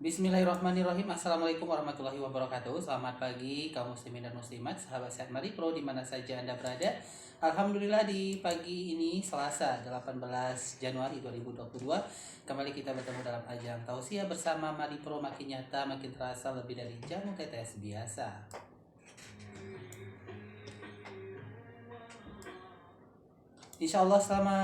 Bismillahirrahmanirrahim. Assalamualaikum warahmatullahi wabarakatuh. Selamat pagi kaum muslimin dan muslimat, sahabat Sehat Mari Pro di mana saja Anda berada. Alhamdulillah di pagi ini Selasa 18 Januari 2022 kembali kita bertemu dalam ajang tausiah bersama Mari Pro, makin nyata makin terasa lebih dari jamu tetes biasa. Insya Allah selama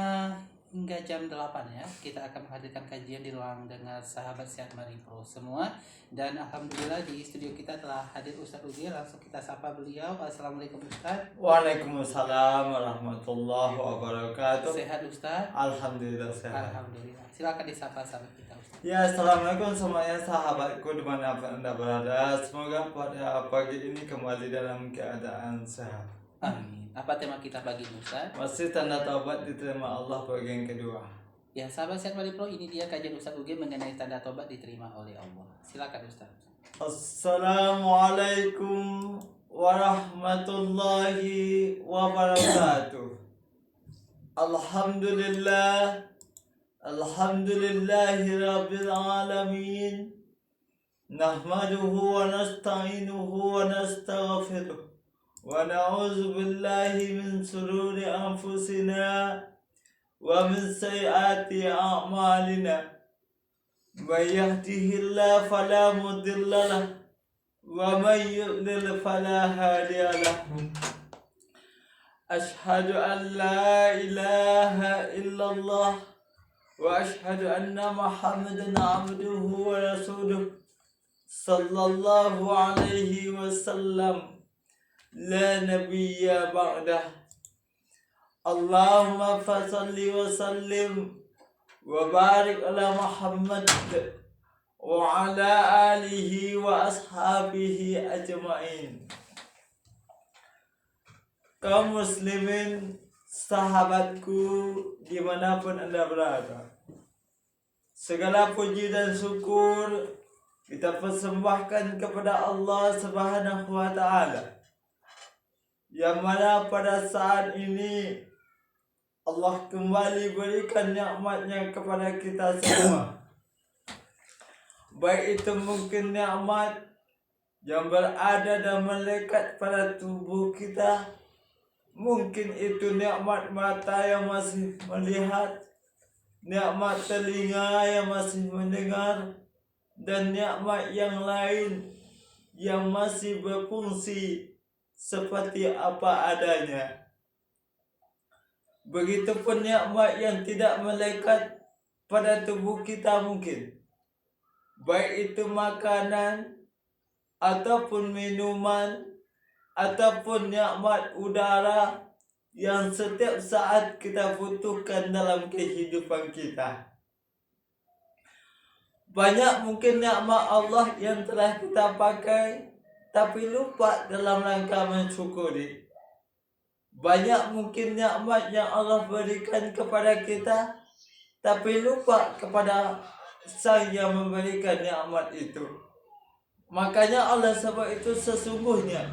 hingga jam 8 ya kita akan menghadirkan kajian di ruang dengar sahabat Sehat Mari Pro semua. Dan alhamdulillah di studio kita telah hadir Ustadz Ugi. Langsung kita sapa beliau. Assalamualaikum Ustadz. Waalaikumsalam warahmatullahi wabarakatuh. Sehat Ustadz? Alhamdulillah sehat. Alhamdulillah. Silakan disapa sahabat kita Ustadz. Ya, assalamualaikum semuanya sahabatku dimanapun Anda berada. Semoga pada pagi ini kembali dalam keadaan sehat. Amin. Apa tema kita pagi ini Ustadz? Masih tanda taubat diterima Allah bagi yang kedua. Ya sahabat Sehat Mari Pro, ini dia kajian Ustadz Ugi mengenai tanda tobat diterima oleh Allah. Silakan Ustadz. Assalamualaikum warahmatullahi wabarakatuh. Alhamdulillah. Alhamdulillahi rabbil alamin. Nahmaduhu wa nasta'inuhu wa nastaghfiruh. Wa na'udzu billahi min sururi anfusina wa min sayyiati a'malina. May yahdihillahu fala mudilla lahu wa may yudlil fala hadiya lahu. Ashhadu an la ilaha illallah wa ashhadu anna Muhammadan abduhu wa rasuluh sallallahu alaihi wasallam. La nabiyya ba'dah. Allahumma fasalli wa sallim wa barik ala Muhammad wa ala alihi wa ashabihi ajma'in. Kaum muslimin, sahabatku dimanapun Anda berada, segala puji dan syukur kita persembahkan kepada Allah Subhanahu wa Ta'ala, yang mana pada saat ini Allah kembali berikan nikmatnya kepada kita semua. Baik itu mungkin nikmat yang berada dan melekat pada tubuh kita, mungkin itu nikmat mata yang masih melihat, nikmat telinga yang masih mendengar, dan nikmat yang lain yang masih berfungsi seperti apa adanya. Begitupun nikmat yang tidak melekat pada tubuh kita mungkin, baik itu makanan ataupun minuman ataupun nikmat udara yang setiap saat kita butuhkan dalam kehidupan kita. Banyak mungkin nikmat Allah yang telah kita pakai tapi lupa dalam rangka mensyukuri. Banyak mungkin nikmat yang Allah berikan kepada kita tapi lupa kepada Sang yang memberikan nikmat itu. Makanya Allah sebab itu sesungguhnya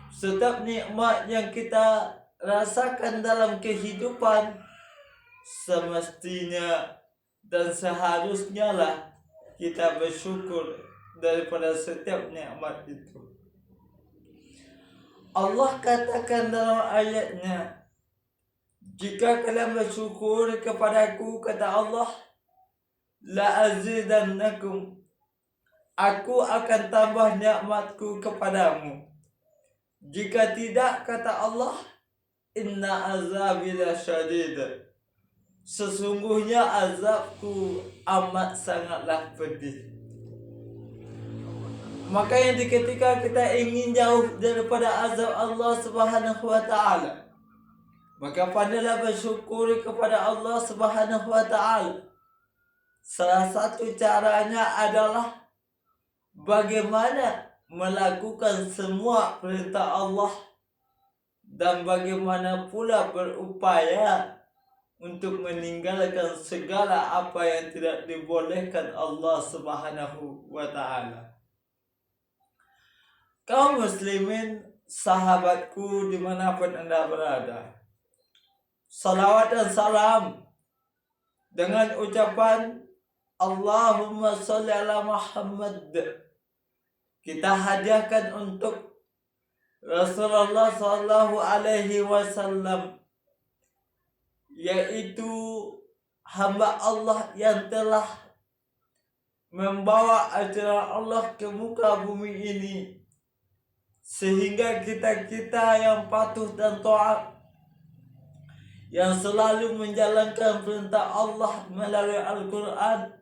setiap nikmat yang kita rasakan dalam kehidupan semestinya dan seharusnya lah kita bersyukur daripada setiap nikmat itu. Allah katakan dalam ayatnya, jika kalian bersyukur kepadaku, kata Allah, la azidannakum, aku akan tambah nikmatku kepadamu. Jika tidak, kata Allah, inna azabi lasyadid, sesungguhnya azabku amat sangatlah pedih. Makanya ketika kita ingin jauh daripada azab Allah Subhanahu wa Ta'ala, maka pandailah bersyukur kepada Allah Subhanahu wa Ta'ala. Salah satu caranya adalah bagaimana melakukan semua perintah Allah dan bagaimana pula berupaya untuk meninggalkan segala apa yang tidak dibolehkan Allah Subhanahu wa Ta'ala. Kaum muslimin, sahabatku dimanapun Anda berada, salawat dan salam dengan ucapan Allahumma sholli ala Muhammad. Kita hadiahkan untuk Rasulullah Sallallahu Alaihi Wasallam, yaitu hamba Allah yang telah membawa ajaran Allah ke muka bumi ini, sehingga kita yang patuh dan taat, yang selalu menjalankan perintah Allah melalui Al-Quran,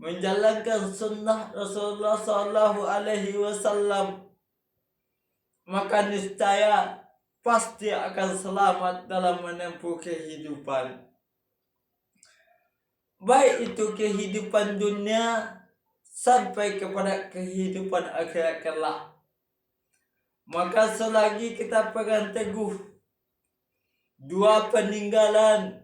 menjalankan sunnah Rasulullah Sallallahu Alaihi Wasallam, maka niscaya pasti akan selamat dalam menempuh kehidupan, baik itu kehidupan dunia sampai kepada kehidupan akhirat kelak. Maka selagi kita pegang teguh dua peninggalan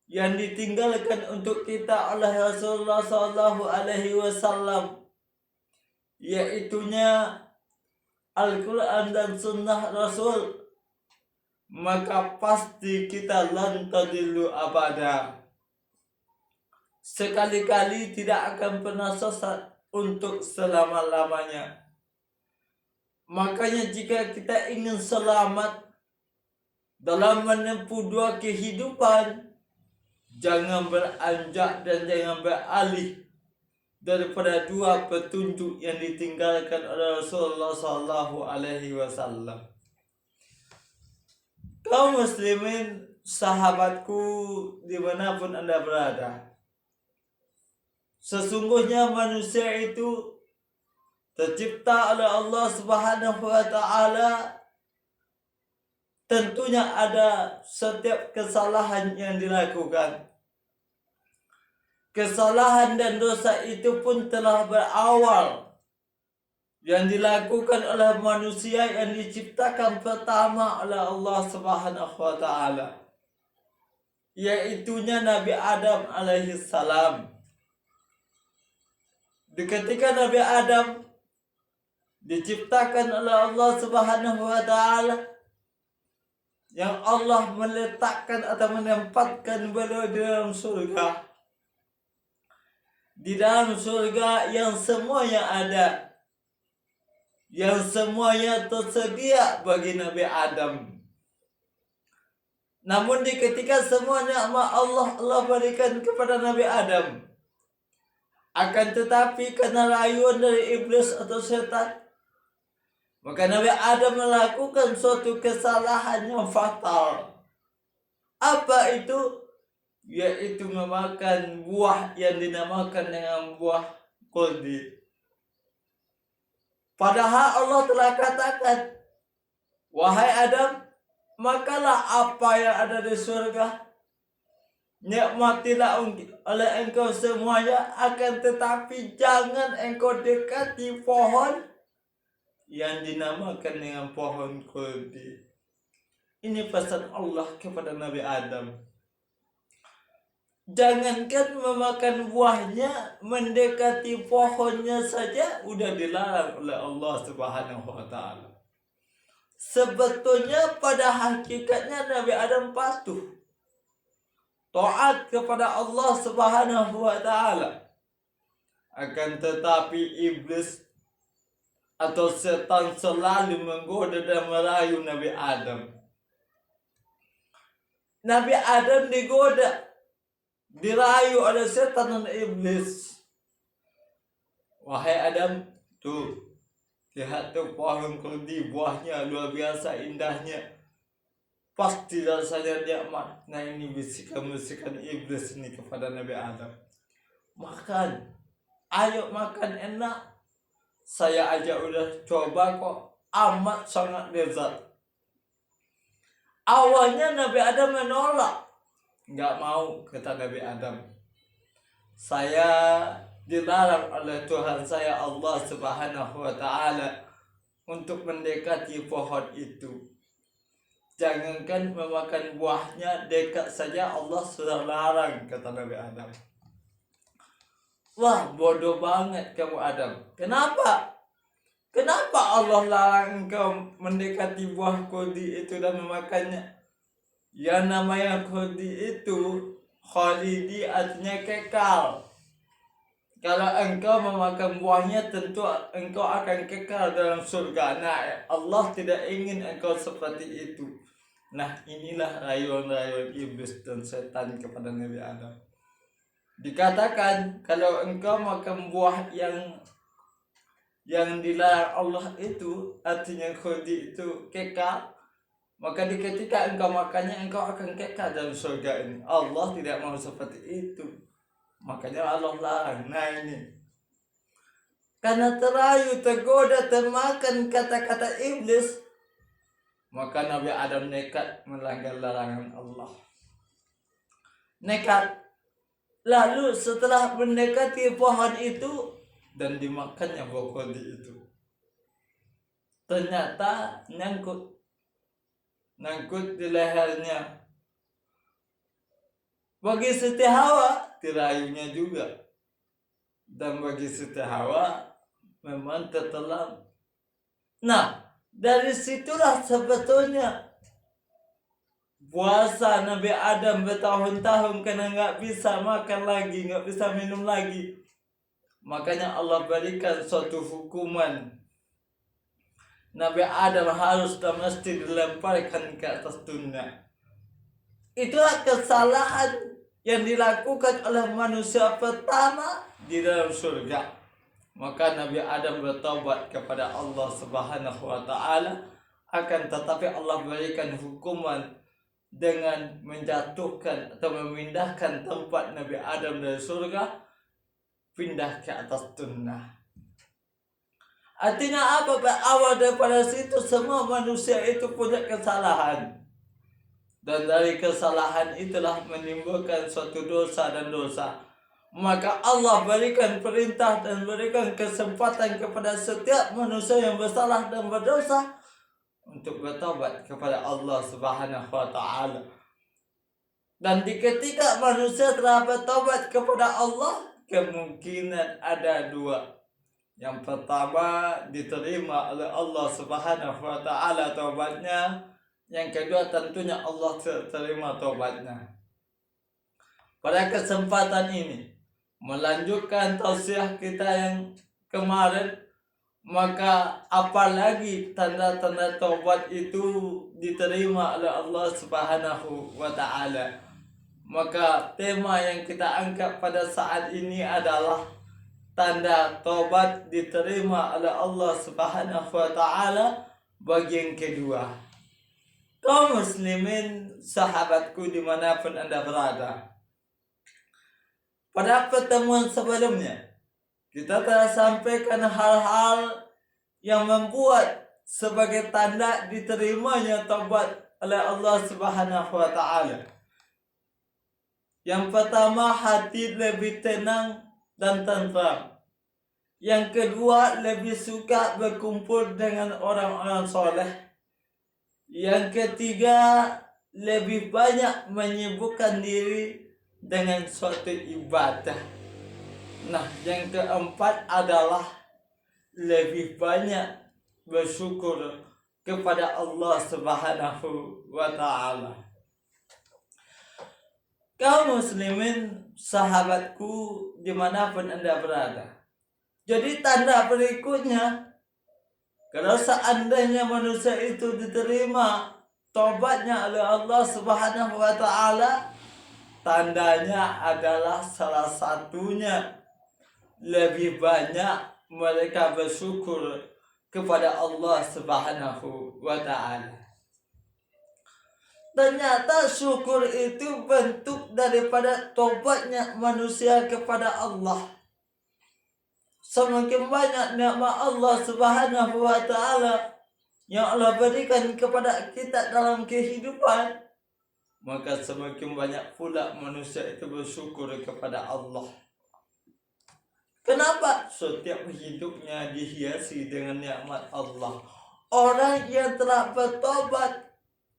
yang ditinggalkan untuk kita oleh Rasulullah Sallallahu Alaihi Wasallam, yaitunya Al-Quran dan Sunnah Rasul, maka pasti kita lan tadillu abada, sekali-kali tidak akan pernah sesat untuk selama-lamanya. Makanya jika kita ingin selamat dalam menempuh dua kehidupan, jangan beranjak dan jangan beralih daripada dua petunjuk yang ditinggalkan oleh Rasulullah Sallallahu Alaihi Wasallam. Kaum muslimin, sahabatku dimanapun Anda berada, sesungguhnya manusia itu tercipta oleh Allah Subhanahu wa Ta'ala. Tentunya ada setiap kesalahan yang dilakukan. Kesalahan dan dosa itu pun telah berawal yang dilakukan oleh manusia yang diciptakan pertama oleh Allah Subhanahu wa Ta'ala, yaitunya Nabi Adam alaihi salam. Ketika Nabi Adam diciptakan oleh Allah Subhanahu wa Ta'ala, yang Allah meletakkan atau menempatkan beliau di dalam surga. Di dalam surga yang semuanya ada, yang semuanya tersedia bagi Nabi Adam. Namun ketika semua nikmat Allah berikan kepada Nabi Adam, akan tetapi karena rayuan dari iblis atau setan, maka Nabi Adam melakukan suatu kesalahan yang fatal. Apa itu? Yaitu memakan buah yang dinamakan dengan buah khuldi. Padahal Allah telah katakan, wahai Adam, makalah apa yang ada di surga, nikmatilah oleh engkau semuanya, akan tetapi jangan engkau dekati pohon yang dinamakan dengan pohon khuldi. Ini pesan Allah kepada Nabi Adam. Jangankan memakan buahnya, mendekati pohonnya saja udah dilarang oleh Allah Subhanahu wa Ta'ala. Sebetulnya pada hakikatnya Nabi Adam patuh, taat kepada Allah Subhanahu wa Ta'ala. Akan tetapi iblis atau setan selalu menggoda dan merayu Nabi Adam. Nabi Adam digoda, dirayu oleh setan dan iblis. Wahai Adam, tuh, lihat tuh pohon khuldi, buahnya luar biasa indahnya, pasti rasanya nikmat. Nah, ini bisikan-bisikan iblis ini kepada Nabi Adam. Makan, ayo makan, enak. Saya aja udah coba kok, amat sangat lezat. Awalnya Nabi Adam menolak, nggak mau, kata Nabi Adam. Saya dilarang oleh Tuhan saya Allah Subhanahu wa Ta'ala untuk mendekati pohon itu. Jangankan memakan buahnya, dekat saja Allah sudah larang, kata Nabi Adam. Wah, bodoh banget kamu Adam. Kenapa? Kenapa Allah larang engkau mendekati buah khuldi itu dan memakannya? Yang namanya khuldi itu khalidi artinya kekal. Kalau engkau memakan buahnya tentu engkau akan kekal dalam surga. Nah, Allah tidak ingin engkau seperti itu. Nah, inilah rayuan-rayuan iblis dan setan kepada Nabi Adam. Dikatakan kalau engkau makan buah yang dilarang Allah itu artinya khuldi itu kekal, maka ketika engkau makannya engkau akan kekal dalam surga ini. Allah tidak mau seperti itu. Makanya Allah larang. Nah ini, karena terayu, tergoda, termakan kata-kata iblis, maka Nabi Adam nekat melanggar larangan Allah. Nekat. Lalu setelah mendekati pohon itu dan dimakannya buah khuldi itu, ternyata nyangkut di lehernya. Bagi Siti Hawa dirayunya juga, dan bagi Siti Hawa memang tertelan. Nah, dari situlah sebetulnya puasa Nabi Adam bertahun-tahun karena nggak bisa makan lagi, nggak bisa minum lagi. Makanya Allah berikan suatu hukuman. Nabi Adam harus dan mesti dilemparkan ke atas dunia. Itulah kesalahan yang dilakukan oleh manusia pertama di dalam surga. Maka Nabi Adam bertobat kepada Allah Subhanahu wa taala, akan tetapi Allah berikan hukuman dengan menjatuhkan atau memindahkan tempat Nabi Adam dari surga pindah ke atas dunia. Artinya apa? Berawal daripada situ semua manusia itu punya kesalahan. Dan dari kesalahan itulah menimbulkan suatu dosa dan dosa. Maka Allah berikan perintah dan berikan kesempatan kepada setiap manusia yang bersalah dan berdosa untuk bertobat kepada Allah Subhanahu wa taala. Dan ketika manusia telah bertobat kepada Allah, kemungkinan ada dua. Yang pertama, diterima oleh Allah Subhanahu wa taala taubatnya. Yang kedua, tentunya Allah terima taubatnya. Pada kesempatan ini, melanjutkan tausiah kita yang kemarin, maka apalagi tanda-tanda taubat itu diterima oleh Allah Subhanahu wa taala. Maka tema yang kita angkat pada saat ini adalah tanda taubat diterima oleh Allah Subhanahu wa taala bagian kedua. Kaum muslimin, sahabatku dimanapun Anda berada, pada pertemuan sebelumnya kita telah sampaikan hal-hal yang membuat sebagai tanda diterimanya taubat oleh Allah Subhanahu wa taala. Yang pertama, hati lebih tenang dan tentram. Yang kedua, lebih suka berkumpul dengan orang-orang soleh. Yang ketiga, lebih banyak menyibukkan diri dengan suatu ibadah. Nah, yang keempat adalah lebih banyak bersyukur kepada Allah Subhanahu wa taala. Kaum muslimin, sahabatku dimanapun Anda berada, jadi tanda berikutnya, kalau seandainya manusia itu diterima taubatnya oleh Allah Subhanahu wa taala, tandanya adalah salah satunya lebih banyak mereka bersyukur kepada Allah Subhanahu wa taala. Ternyata syukur itu bentuk daripada taubatnya manusia kepada Allah. Semakin banyak nikmat Allah Subhanahu wa taala yang Allah berikan kepada kita dalam kehidupan, maka semakin banyak pula manusia itu bersyukur kepada Allah. Kenapa? Setiap hidupnya dihiasi dengan nikmat Allah. Orang yang telah bertobat,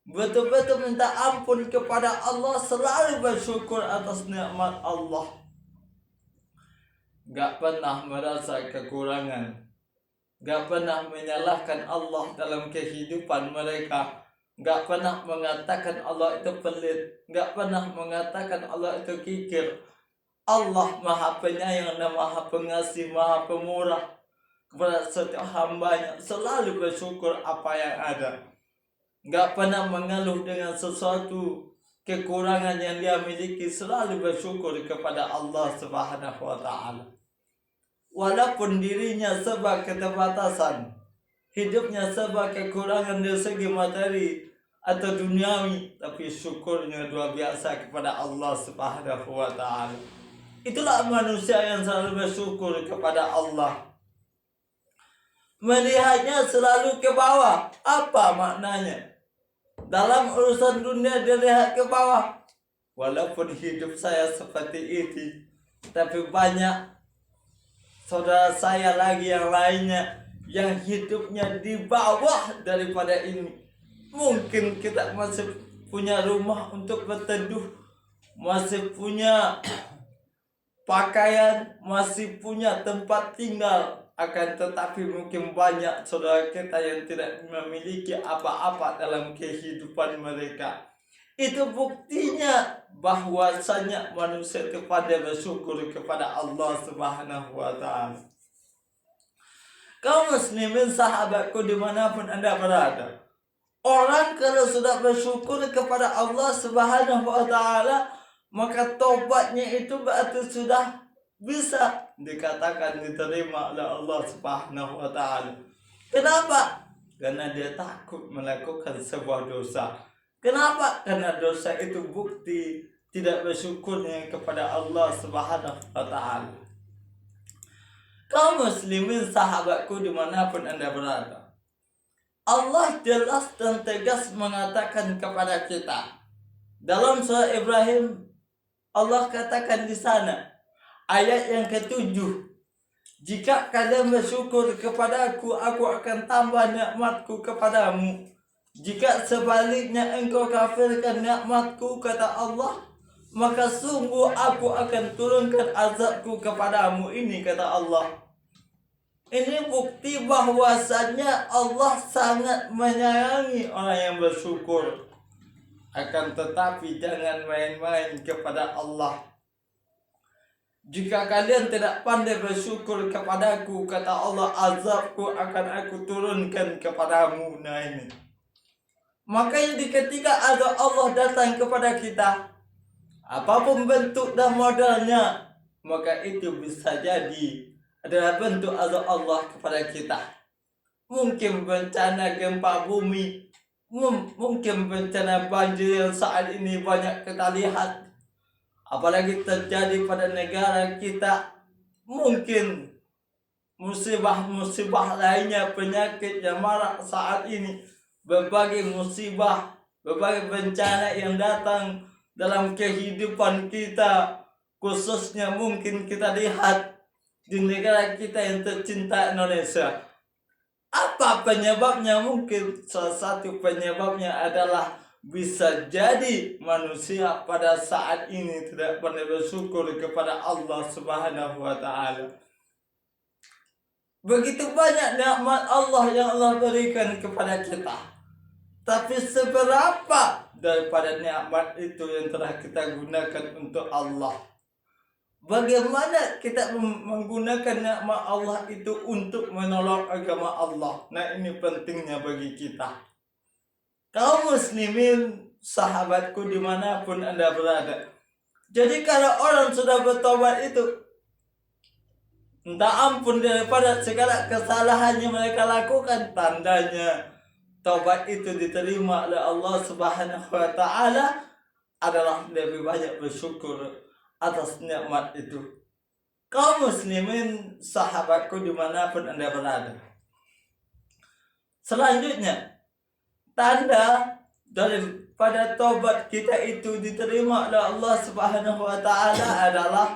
betul-betul minta ampun kepada Allah, selalu bersyukur atas nikmat Allah. Gak pernah merasa kekurangan, gak pernah menyalahkan Allah dalam kehidupan mereka. nggak pernah mengatakan Allah itu pelit, nggak pernah mengatakan Allah itu kikir. Allah Maha Penyayang dan Maha Pengasih, Maha Pemurah kepada setiap hambanya, selalu bersyukur apa yang ada. Nggak pernah mengeluh dengan sesuatu kekurangan yang dia miliki, selalu bersyukur kepada Allah Subhanahu wa Ta'ala. Walaupun dirinya serba keterbatasan, hidupnya serba kekurangan dari segi materi atau duniawi, tapi syukurnya luar biasa kepada Allah Subhanahu wa Ta'ala. Itulah manusia yang selalu bersyukur kepada Allah. Melihatnya selalu ke bawah. Apa maknanya? Dalam urusan dunia dia lihat ke bawah. Walaupun hidup saya seperti itu, tapi banyak saudara saya lagi yang lainnya yang hidupnya di bawah daripada ini. Mungkin kita masih punya rumah untuk berteduh, masih punya pakaian, masih punya tempat tinggal, akan tetapi mungkin banyak saudara kita yang tidak memiliki apa-apa dalam kehidupan mereka. Itu buktinya bahwasanya manusia itu pandai bersyukur kepada Allah Subhanahu wa Ta'ala. Kaum muslimin sahabatku dimanapun Anda berada, orang kalau sudah bersyukur kepada Allah Subhanahu wa Ta'ala, maka tobatnya itu berarti sudah bisa dikatakan diterima oleh Allah Subhanahu wa Ta'ala. Kenapa? Karena dia takut melakukan sebuah dosa. Kenapa? Karena dosa itu bukti tidak bersyukurnya kepada Allah Subhanahu wa Ta'ala. Kaum muslimin sahabatku dimanapun Anda berada, Allah jelas dan tegas mengatakan kepada kita dalam surah Ibrahim. Allah katakan di sana ayat yang ke-7, jika kalian bersyukur kepadaku, aku akan tambah nikmatku kepadamu. Jika sebaliknya engkau kafirkan nikmatku, kata Allah, maka sungguh aku akan turunkan azabku kepadamu. Ini kata Allah. Ini bukti bahwasanya Allah sangat menyayangi orang yang bersyukur. Akan tetapi jangan main-main kepada Allah. Jika kalian tidak pandai bersyukur kepadaku, kata Allah, azabku akan aku turunkan kepadamu. Nah ini. Makanya ketika azab Allah datang kepada kita, apapun bentuk dan modelnya, maka itu bisa jadi adalah bentuk azab Allah kepada kita. Mungkin bencana gempa bumi, mungkin bencana banjir yang saat ini banyak kita lihat, apalagi terjadi pada negara kita. Mungkin musibah-musibah lainnya, penyakit yang marak saat ini, berbagai musibah, berbagai bencana yang datang dalam kehidupan kita, khususnya mungkin kita lihat di negara kita yang tercinta Indonesia. Apa penyebabnya? Mungkin salah satu penyebabnya adalah bisa jadi manusia pada saat ini tidak pernah bersyukur kepada Allah Subhanahu wa Ta'ala. Begitu banyak nikmat Allah yang Allah berikan kepada kita, tapi seberapa daripada nikmat itu yang telah kita gunakan untuk Allah? Bagaimana kita menggunakan nikmat Allah itu untuk menolong agama Allah? Nah ini pentingnya bagi kita. Kaum muslimin sahabatku dimanapun Anda berada. Jadi kalau orang sudah bertobat itu, minta ampun daripada segala kesalahan yang mereka lakukan, tandanya tobat itu diterima oleh Allah Subhanahu wa Ta'ala adalah lebih banyak bersyukur atas nikmat itu. Kaum muslimin sahabatku dimanapun Anda berada, selanjutnya tanda daripada tobat kita itu diterima oleh Allah Subhanahu wa Ta'ala adalah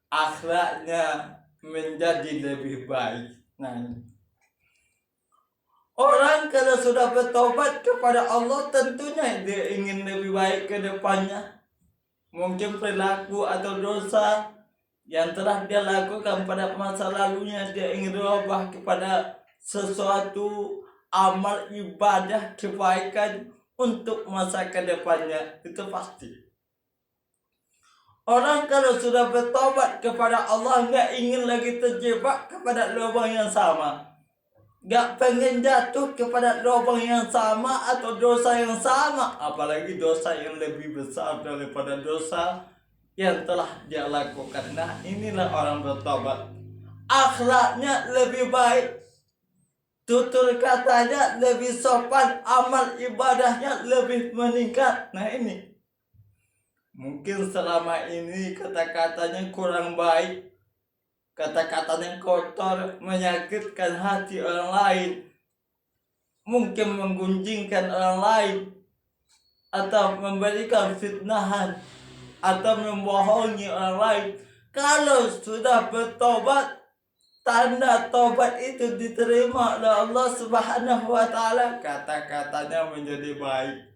akhlaknya menjadi lebih baik. Nah, orang kalau sudah bertobat kepada Allah, tentunya dia ingin lebih baik ke depannya. Mungkin perilaku atau dosa yang telah dia lakukan pada masa lalunya, dia ingin berubah kepada sesuatu amal ibadah kebaikan untuk masa kedepannya, itu pasti. Orang kalau sudah bertobat kepada Allah nggak ingin lagi terjebak kepada lubang yang sama, nggak pengen jatuh kepada lubang yang sama atau dosa yang sama, apalagi dosa yang lebih besar daripada dosa yang telah dia lakukan. Nah, inilah orang bertobat. Akhlaknya lebih baik, tutur katanya lebih sopan, amal ibadahnya lebih meningkat. Nah, ini mungkin selama ini kata-katanya kurang baik, kata-katanya kotor, menyakitkan hati orang lain, mungkin menggunjingkan orang lain, atau memberikan fitnahan, atau membohongi orang lain. Kalau sudah bertobat, tanda tobat itu diterima oleh Allah Subhanahu wa Ta'ala, kata-katanya menjadi baik,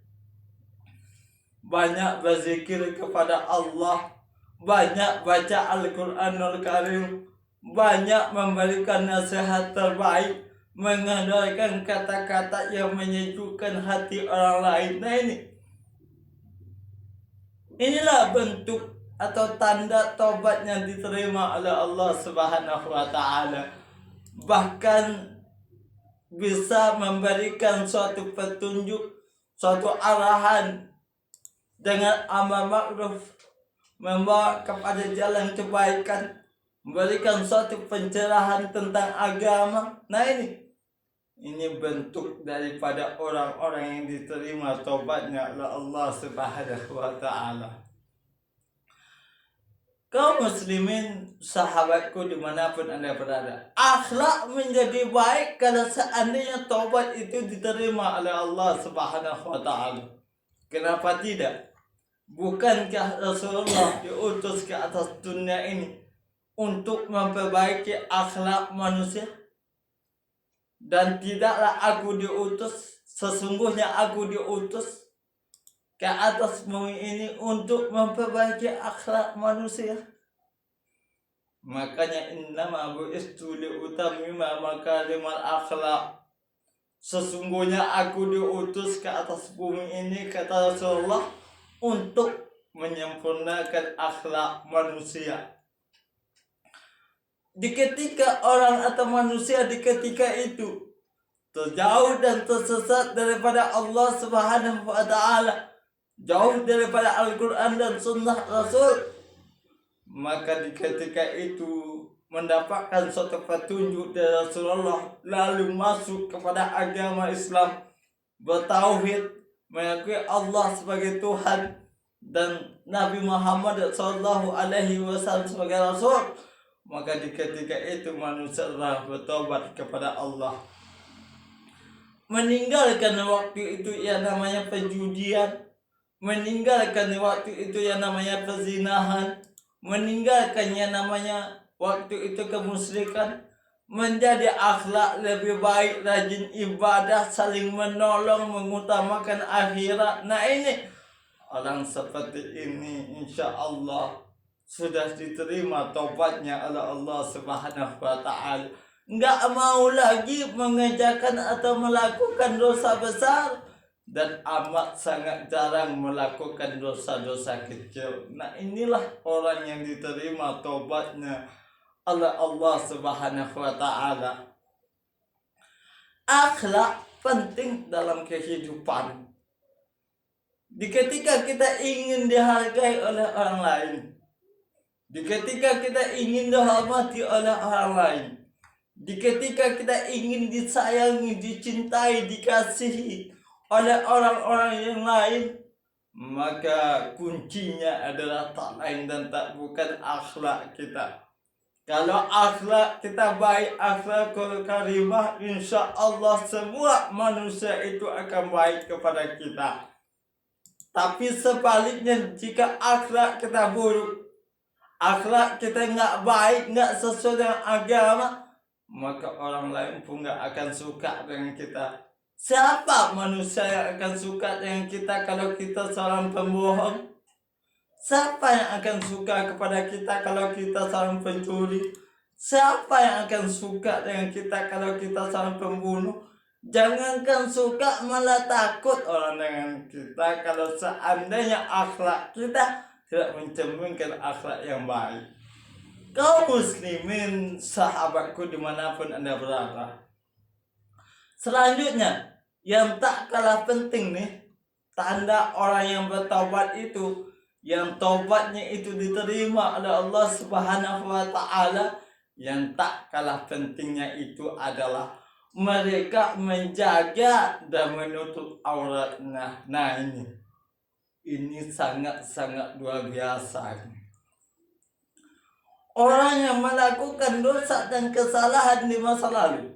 banyak berzikir kepada Allah, banyak baca Al-Quranul Karim, banyak memberikan nasihat terbaik, mengeluarkan kata-kata yang menyejukkan hati orang lain. Nah, inilah bentuk atau tanda tobatnya diterima oleh Allah Subhanahu wa Ta'ala. Bahkan bisa memberikan suatu petunjuk, suatu arahan dengan amal ma'ruf, membawa kepada jalan kebaikan, memberikan suatu pencerahan tentang agama. Nah, ini bentuk daripada orang-orang yang diterima tobatnya oleh Allah Subhanahu wa Ta'ala. Kaum muslimin, sahabatku dimanapun Anda berada, akhlak menjadi baik kalau seandainya tobat itu diterima oleh Allah Subhanahu wa Ta'ala. Kenapa tidak? Bukankah Rasulullah diutus ke atas dunia ini untuk memperbaiki akhlak manusia? Dan tidaklah aku diutus, sesungguhnya aku diutus ke atas bumi ini untuk memperbaiki akhlak manusia. Makanya innama bu'istu liutammima makarimal akhlak. Sesungguhnya aku diutus ke atas bumi ini, kata Rasulullah, untuk menyempurnakan akhlak manusia. Di ketika orang atau manusia di ketika itu terjauh dan tersesat daripada Allah Subhanahu wa Ta'ala, jauh daripada Al-Quran dan Sunnah Rasul, maka di ketika itu mendapatkan suatu petunjuk dari Rasulullah, lalu masuk kepada agama Islam, bertauhid, mengakui Allah sebagai Tuhan dan Nabi Muhammad SAW sebagai Rasul, maka di ketika itu manusia telah bertobat kepada Allah, meninggalkan waktu itu yang namanya penjudian, meninggalkan waktu itu yang namanya perzinahan, meninggalkan yang namanya waktu itu kemusyrikan, menjadi akhlak lebih baik, rajin ibadah, saling menolong, mengutamakan akhirat. Nah, ini orang seperti ini insya Allah sudah diterima tobatnya oleh Allah Subhanahu wa Ta'ala. Nggak mau lagi mengerjakan atau melakukan dosa besar, dan amat sangat jarang melakukan dosa-dosa kecil. Nah, inilah orang yang diterima tobatnya oleh Allah Subhanahu wa Ta'ala. Akhlak penting dalam kehidupan. Di ketika kita ingin dihargai oleh orang lain, di ketika kita ingin dihormati oleh orang lain, di ketika kita ingin disayangi, dicintai, dikasihi oleh orang-orang yang lain, maka kuncinya adalah tak lain dan tak bukan akhlak kita. Kalau akhlak kita baik, akhlakul karimah, insya Allah semua manusia itu akan baik kepada kita. Tapi sebaliknya, jika akhlak kita buruk, akhlak kita nggak baik, nggak sesuai dengan agama, maka orang lain pun nggak akan suka dengan kita. Siapa manusia yang akan suka dengan kita kalau kita seorang pembohong? Siapa yang akan suka kepada kita kalau kita seorang pencuri? Siapa yang akan suka dengan kita kalau kita seorang pembunuh? Jangankan suka, malah takut orang dengan kita kalau seandainya akhlak kita tidak mencerminkan akhlak yang baik. Kaum muslimin, sahabatku dimanapun Anda berada. Selanjutnya, yang tak kalah penting nih, tanda orang yang bertaubat itu, yang taubatnya itu diterima oleh Allah Subhanahu wa Ta'ala, yang tak kalah pentingnya itu adalah mereka menjaga dan menutup auratnya. Nah, ini sangat-sangat luar biasa. Orang yang melakukan dosa dan kesalahan di masa lalu,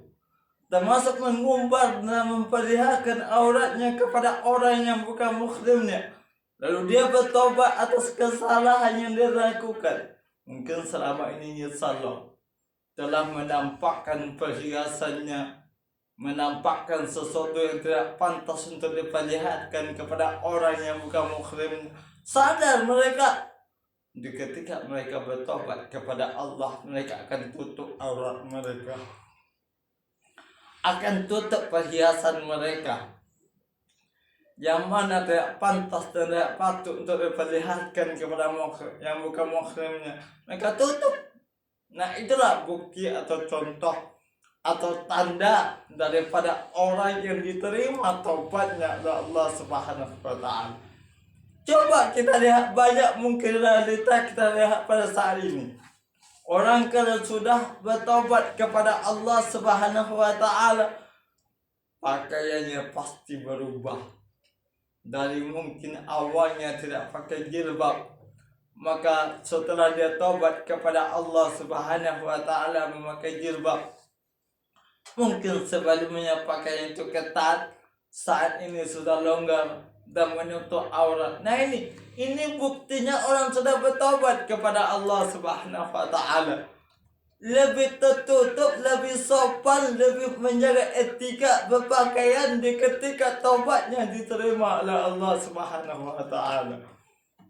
termasuk mengumbar dan memperlihatkan auratnya kepada orang yang bukan muslimnya, lalu dia bertobat atas kesalahan yang dia lakukan, mungkin selama ini salah, telah menampakkan perhiasannya, menampakkan sesuatu yang tidak pantas untuk diperlihatkan kepada orang yang bukan muslim. Sadar mereka, ketika mereka bertobat kepada Allah, mereka akan tutup aurat mereka, akan tutup perhiasan mereka yang mana tidak pantas dan tidak patut untuk diperlihatkan kepada yang bukan muslimnya. Mereka tutup. Nah, itulah bukti atau contoh atau tanda daripada orang yang diterima taubatnya oleh Allah Subhanahu wa Ta'ala. Coba kita lihat, banyak mungkin realita kita lihat pada saat ini. Orang kalau sudah bertobat kepada Allah Subhanahu wa Ta'ala, pakaiannya pasti berubah. Dari mungkin awalnya tidak pakai jilbab, maka setelah dia tobat kepada Allah Subhanahu wa Ta'ala memakai jilbab. Mungkin sebelumnya pakaian itu ketat, saat ini sudah longgar dan menutup aurat. Nah, ini buktinya orang sudah bertobat kepada Allah Subhanahu wa Ta'ala. Lebih tertutup, lebih sopan, lebih menjaga etika berpakaian di ketika taubatnya diterima oleh Allah Subhanahu wa Ta'ala.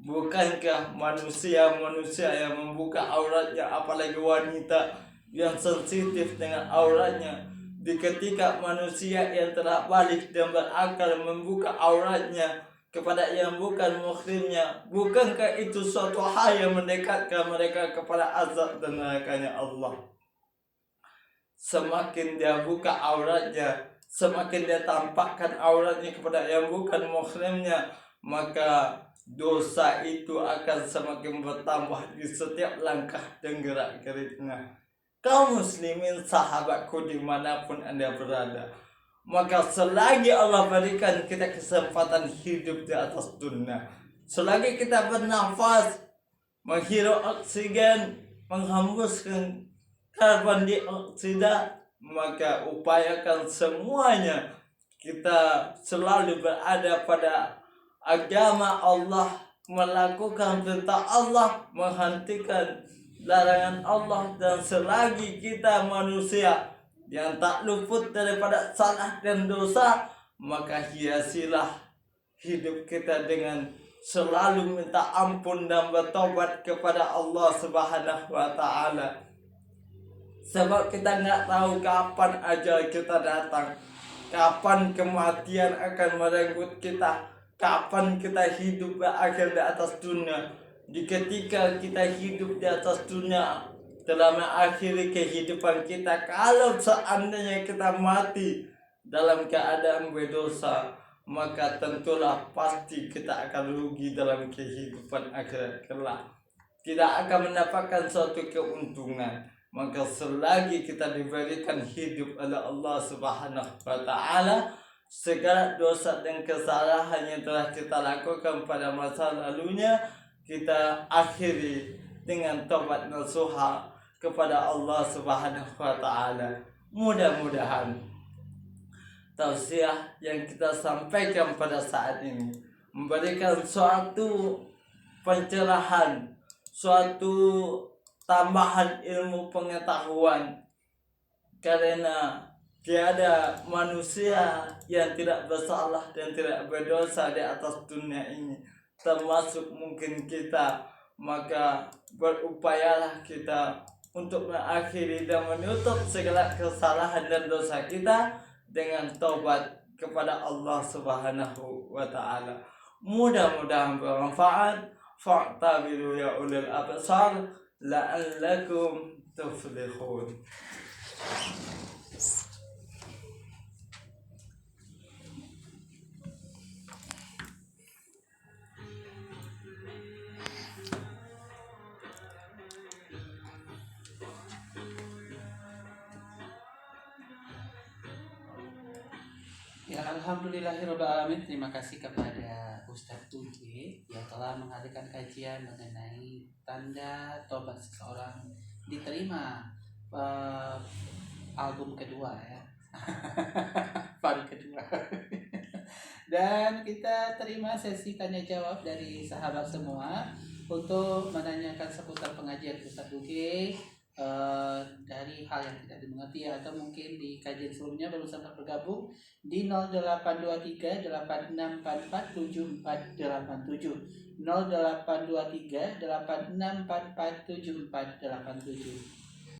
Bukankah manusia yang membuka auratnya, apalagi wanita yang sensitif dengan auratnya, di ketika manusia yang telah balik dan berakal membuka auratnya kepada yang bukan muslimnya, bukankah itu suatu hal yang mendekatkan mereka kepada azab dan nerakanya Allah? Semakin dia buka auratnya, semakin dia tampakkan auratnya kepada yang bukan muslimnya, maka dosa itu akan semakin bertambah di setiap langkah dan gerak-geriknya. Kaum muslimin, sahabatku dimanapun Anda berada, maka selagi Allah berikan kita kesempatan hidup di atas dunia, selagi kita bernafas, menghirup oksigen, menghembuskan karbon dioksida, maka upayakan semuanya kita selalu berada pada agama Allah, melakukan perintah Allah, menghentikan larangan Allah. Dan selagi kita manusia yang tak luput daripada salah dan dosa, maka hiasilah hidup kita dengan selalu minta ampun dan bertobat kepada Allah Subhanahu wa Ta'ala. Sebab kita nggak tahu kapan ajal kita datang, kapan kematian akan merenggut kita, kapan kita hidup berakhir di atas dunia. Di ketika kita hidup di atas dunia, telah mengakhiri kehidupan kita, kalau seandainya kita mati dalam keadaan berdosa, maka tentulah pasti kita akan rugi dalam kehidupan akhirat kelak, tidak akan mendapatkan suatu keuntungan. Maka selagi kita diberikan hidup oleh Allah Subhanahu wa Ta'ala, segala dosa dan kesalahan yang telah kita lakukan pada masa lalunya, kita akhiri dengan taubat nasuha kepada Allah Subhanahu wa Ta'ala. Mudah-mudahan tausiah yang kita sampaikan pada saat ini memberikan suatu pencerahan, suatu tambahan ilmu pengetahuan, karena tiada manusia yang tidak bersalah dan tidak berdosa di atas dunia ini, termasuk mungkin kita. Maka berupayalah kita untuk mengakhiri dan menutup segala kesalahan dan dosa kita dengan taubat kepada Allah Subhanahu wa taala. Mudah-mudahan bermanfaat. Fa'tabiru ya ulil absar la'allakum tuflihun. Ya, alhamdulillahirobbilalamin. Terima kasih kepada Ustadz Uge yang telah menghadirkan kajian mengenai tanda tobat seseorang diterima album kedua ya. Baru kedua. Dan kita terima sesi tanya jawab dari sahabat semua untuk menanyakan seputar pengajian Ustadz Uge, dari hal yang tidak dimengerti atau mungkin di kajian sebelumnya baru sempat bergabung di 0823 8644 7487 0823 8644 7487.